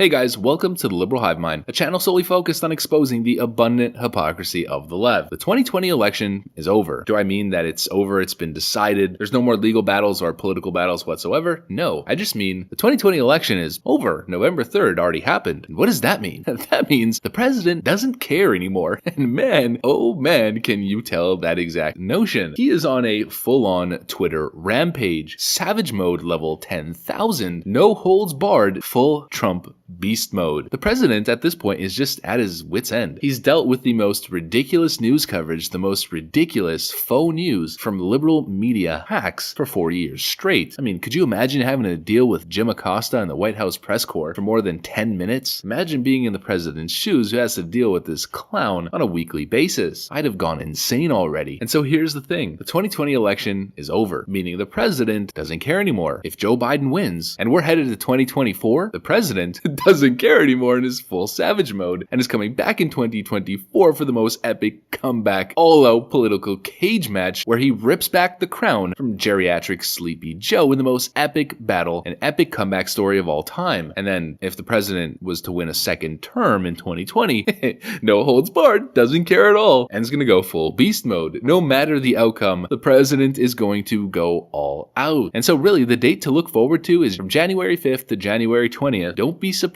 Hey guys, welcome to the Liberal Hivemind, a channel solely focused on exposing the abundant hypocrisy of the left. The 2020 election is over. Do I mean that it's over, it's been decided, there's no more legal battles or political battles whatsoever? No, I just mean the 2020 election is over. November 3rd already happened. And what does that mean? That means the president doesn't care anymore. And man, oh man, can you tell that exact notion. He is on a full-on Twitter rampage, savage mode level 10,000, no holds barred, full Trump beast mode. The president at this point is just at his wit's end. He's dealt with the most ridiculous news coverage, the most ridiculous faux news from liberal media hacks for 4 years straight. I mean, could you imagine having to deal with Jim Acosta and the White House press corps for more than 10 minutes? Imagine being in the president's shoes who has to deal with this clown on a weekly basis. I'd have gone insane already. And so here's the thing. The 2020 election is over, meaning the president doesn't care anymore. If Joe Biden wins and we're headed to 2024, the president doesn't care anymore in his full savage mode and is coming back in 2024 for the most epic comeback all-out political cage match where he rips back the crown from geriatric Sleepy Joe in the most epic battle and epic comeback story of all time. And then if the president was to win a second term in 2020, no holds barred, doesn't care at all, and is going to go full beast mode. No matter the outcome, the president is going to go all out. And so really the date to look forward to is from January 5th to January 20th. Don't be surprised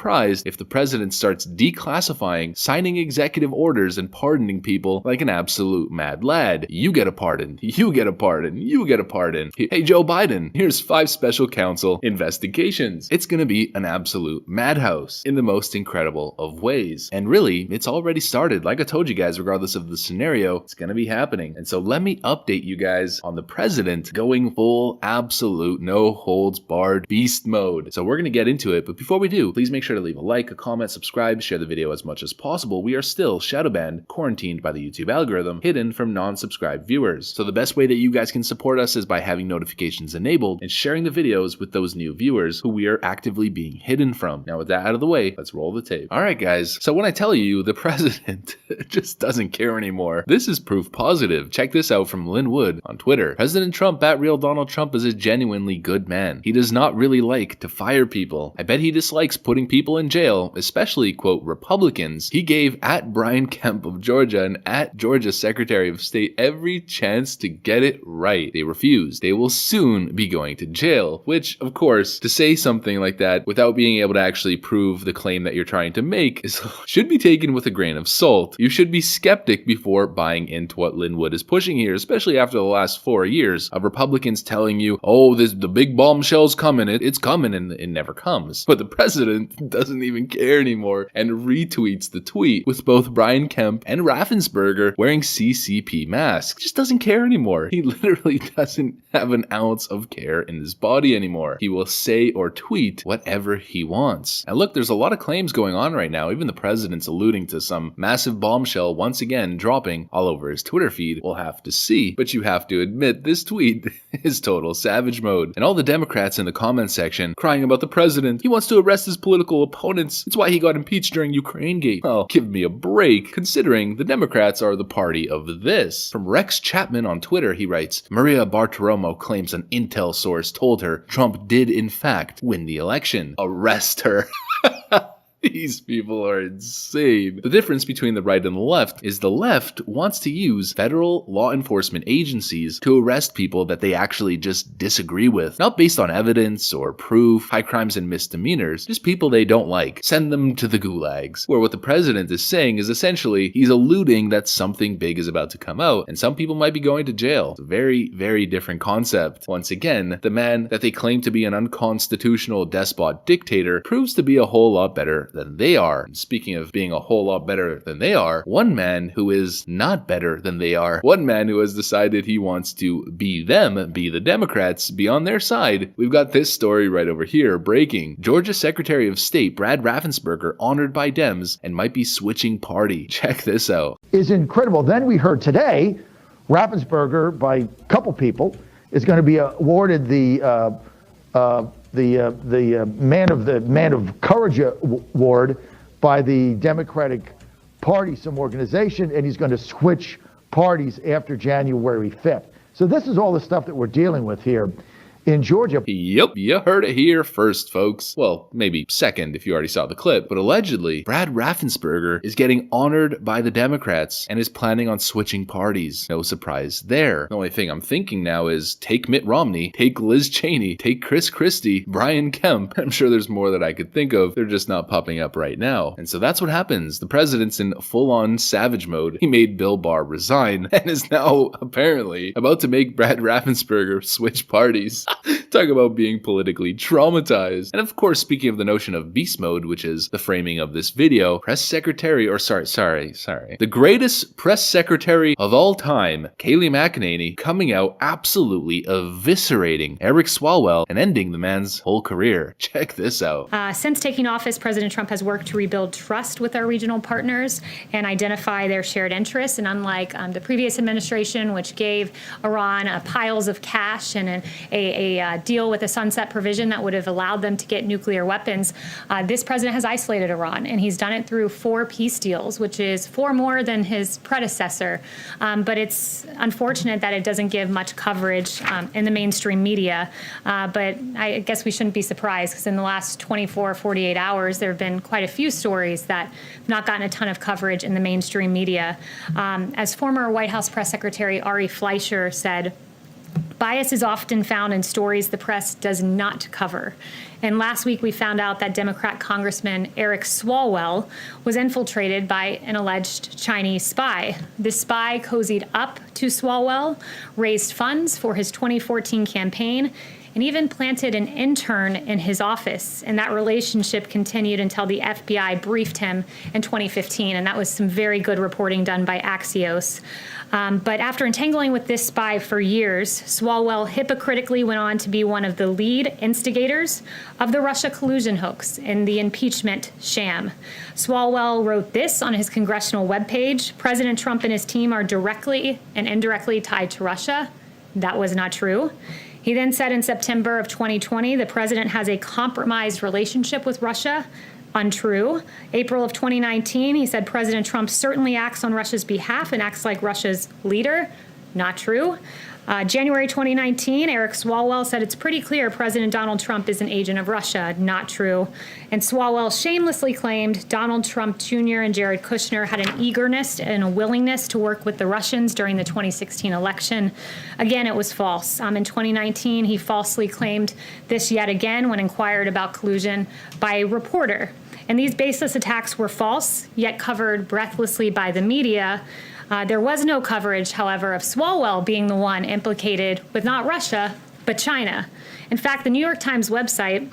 if the president starts declassifying, signing executive orders, and pardoning people like an absolute mad lad. You get a pardon, you get a pardon, you get a pardon. Hey Joe Biden, here's 5 special counsel investigations. It's gonna be an absolute madhouse in the most incredible of ways. And really, it's already started. Like I told you guys, regardless of the scenario, it's gonna be happening. And so let me update you guys on the president going full absolute no holds barred beast mode. So we're gonna get into it, but before we do, please make sure to leave a like, a comment, subscribe, share the video as much as possible. We are still shadow banned, quarantined by the YouTube algorithm, hidden from non-subscribed viewers. So the best way that you guys can support us is by having notifications enabled and sharing the videos with those new viewers who we are actively being hidden from. Now with that out of the way, let's roll the tape. Alright guys, so when I tell you the president just doesn't care anymore, this is proof positive. Check this out from Lynn Wood on Twitter. President Trump at real Donald Trump is a genuinely good man. He does not really like to fire people. I bet he dislikes putting people in jail, especially, quote, Republicans. He gave at Brian Kemp of Georgia and at Georgia Secretary of State every chance to get it right. They refused. They will soon be going to jail, which, of course, to say something like that without being able to actually prove the claim that you're trying to make should be taken with a grain of salt. You should be skeptic before buying into what Lynn Wood is pushing here, especially after the last 4 years of Republicans telling you, oh, the big bombshell's coming, it's coming, and it never comes. But the president doesn't even care anymore and retweets the tweet with both Brian Kemp and Raffensperger wearing CCP masks. Just doesn't care anymore. He literally doesn't have an ounce of care in his body anymore. He will say or tweet whatever he wants. And look, there's a lot of claims going on right now. Even the president's alluding to some massive bombshell once again dropping all over his Twitter feed. We'll have to see. But you have to admit this tweet is total savage mode. And all the Democrats in the comment section crying about the president. He wants to arrest his political opponents. It's why he got impeached during Ukrainegate. Oh, give me a break, considering the Democrats are the party of this. From Rex Chapman on Twitter, he writes, Maria Bartiromo claims an intel source told her Trump did in fact win the election. Arrest her. These people are insane. The difference between the right and the left is the left wants to use federal law enforcement agencies to arrest people that they actually just disagree with. Not based on evidence or proof, high crimes and misdemeanors, just people they don't like. Send them to the gulags. Where what the president is saying is essentially he's alluding that something big is about to come out and some people might be going to jail. It's a very, very different concept. Once again, the man that they claim to be an unconstitutional despot dictator proves to be a whole lot better than they are. And speaking of being a whole lot better than they are, one man who is not better than they are, one man who has decided he wants to be them, be the Democrats, be on their side. We've got this story right over here, breaking. Georgia Secretary of State Brad Raffensperger honored by Dems and might be switching party. Check this out. Is incredible. Then we heard today, Raffensperger, by a couple people, is going to be awarded the Man of Courage Award by the Democratic Party, some organization, and he's going to switch parties after January 5th. So this is all the stuff that we're dealing with here. in Georgia. Yep, you heard it here first, folks. Well, maybe second if you already saw the clip, but allegedly, Brad Raffensperger is getting honored by the Democrats and is planning on switching parties. No surprise there. The only thing I'm thinking now is take Mitt Romney, take Liz Cheney, take Chris Christie, Brian Kemp. I'm sure there's more that I could think of. They're just not popping up right now. And so that's what happens. The president's in full-on savage mode. He made Bill Barr resign and is now apparently about to make Brad Raffensperger switch parties. Talk about being politically traumatized. And of course, speaking of the notion of beast mode, which is the framing of this video, the greatest press secretary of all time, Kayleigh McEnany, coming out absolutely eviscerating Eric Swalwell and ending the man's whole career. Check this out. Since taking office, President Trump has worked to rebuild trust with our regional partners and identify their shared interests. And unlike the previous administration, which gave Iran piles of cash and a deal with a sunset provision that would have allowed them to get nuclear weapons, this president has isolated Iran, and he's done it through 4 peace deals, which is 4 more than his predecessor. But it's unfortunate that it doesn't give much coverage in the mainstream media. But I guess we shouldn't be surprised, because in the last 24, 48 hours, there have been quite a few stories that have not gotten a ton of coverage in the mainstream media. As former White House Press Secretary Ari Fleischer said, bias is often found in stories the press does not cover. And last week we found out that Democrat Congressman Eric Swalwell was infiltrated by an alleged Chinese spy. This spy cozied up to Swalwell, raised funds for his 2014 campaign, and even planted an intern in his office. And that relationship continued until the FBI briefed him in 2015. And that was some very good reporting done by Axios. But after entangling with this spy for years, Swalwell hypocritically went on to be one of the lead instigators of the Russia collusion hoax and the impeachment sham. Swalwell wrote this on his congressional webpage: President Trump and his team are directly and indirectly tied to Russia. That was not true. He then said in September of 2020, the president has a compromised relationship with Russia. Untrue. April of 2019, he said President Trump certainly acts on Russia's behalf and acts like Russia's leader. Not true. January 2019, Eric Swalwell said it's pretty clear President Donald Trump is an agent of Russia. Not true. And Swalwell shamelessly claimed Donald Trump Jr. and Jared Kushner had an eagerness and a willingness to work with the Russians during the 2016 election. Again, it was false. In 2019, he falsely claimed this yet again when inquired about collusion by a reporter. And these baseless attacks were false, yet covered breathlessly by the media. There was no coverage, however, of Swalwell being the one implicated with not Russia, but China. In fact, the New York Times website,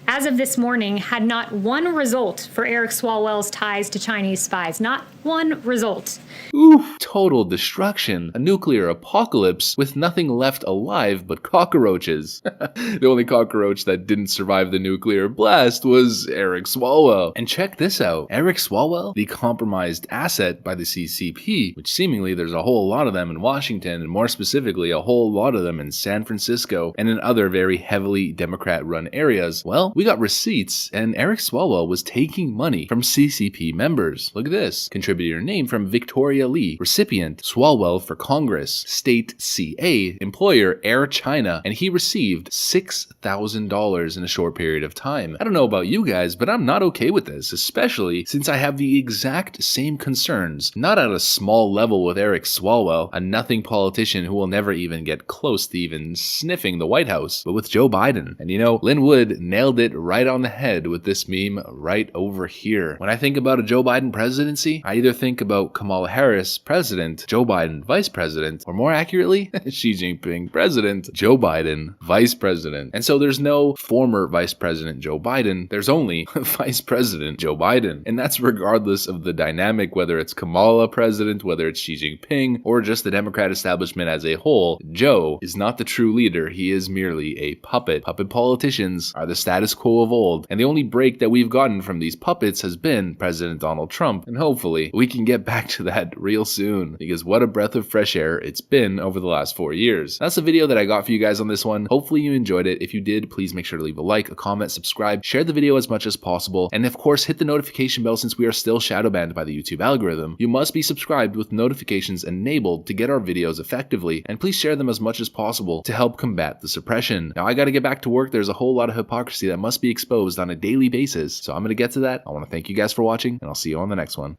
as of this morning, had not one result for Eric Swalwell's ties to Chinese spies. Not one result. Oof, total destruction. A nuclear apocalypse with nothing left alive but cockroaches. The only cockroach that didn't survive the nuclear blast was Eric Swalwell. And check this out. Eric Swalwell, the compromised asset by the CCP, which seemingly there's a whole lot of them in Washington, and more specifically, a whole lot of them in San Francisco and in other very heavily Democrat-run areas. Well, we got receipts, and Eric Swalwell was taking money from CCP members. Look at this. Contributor name from Victoria Lee. Recipient, Swalwell for Congress. State CA. Employer, Air China. And he received $6,000 in a short period of time. I don't know about you guys, but I'm not okay with this, especially since I have the exact same concerns. Not at a small level with Eric Swalwell, a nothing politician who will never even get close to even sniffing the White House, but with Joe Biden. And you know, Lynn Wood nailed it right on the head with this meme right over here. When I think about a Joe Biden presidency, I either think about Kamala Harris president, Joe Biden vice president, or more accurately, Xi Jinping president, Joe Biden vice president. And so there's no former vice president Joe Biden, there's only vice president Joe Biden. And that's regardless of the dynamic, whether it's Kamala president, whether it's Xi Jinping, or just the Democrat establishment as a whole. Joe is not the true leader, he is merely a puppet. Puppet politicians are the status quo of old, and the only break that we've gotten from these puppets has been President Donald Trump, and hopefully we can get back to that real real soon, because what a breath of fresh air it's been over the last 4 years. That's the video that I got for you guys on this one. Hopefully you enjoyed it. If you did, please make sure to leave a like, a comment, subscribe, share the video as much as possible, and of course hit the notification bell since we are still shadow banned by the YouTube algorithm. You must be subscribed with notifications enabled to get our videos effectively, and please share them as much as possible to help combat the suppression. Now I gotta get back to work. There's a whole lot of hypocrisy that must be exposed on a daily basis, so I'm gonna get to that. I want to thank you guys for watching, and I'll see you on the next one.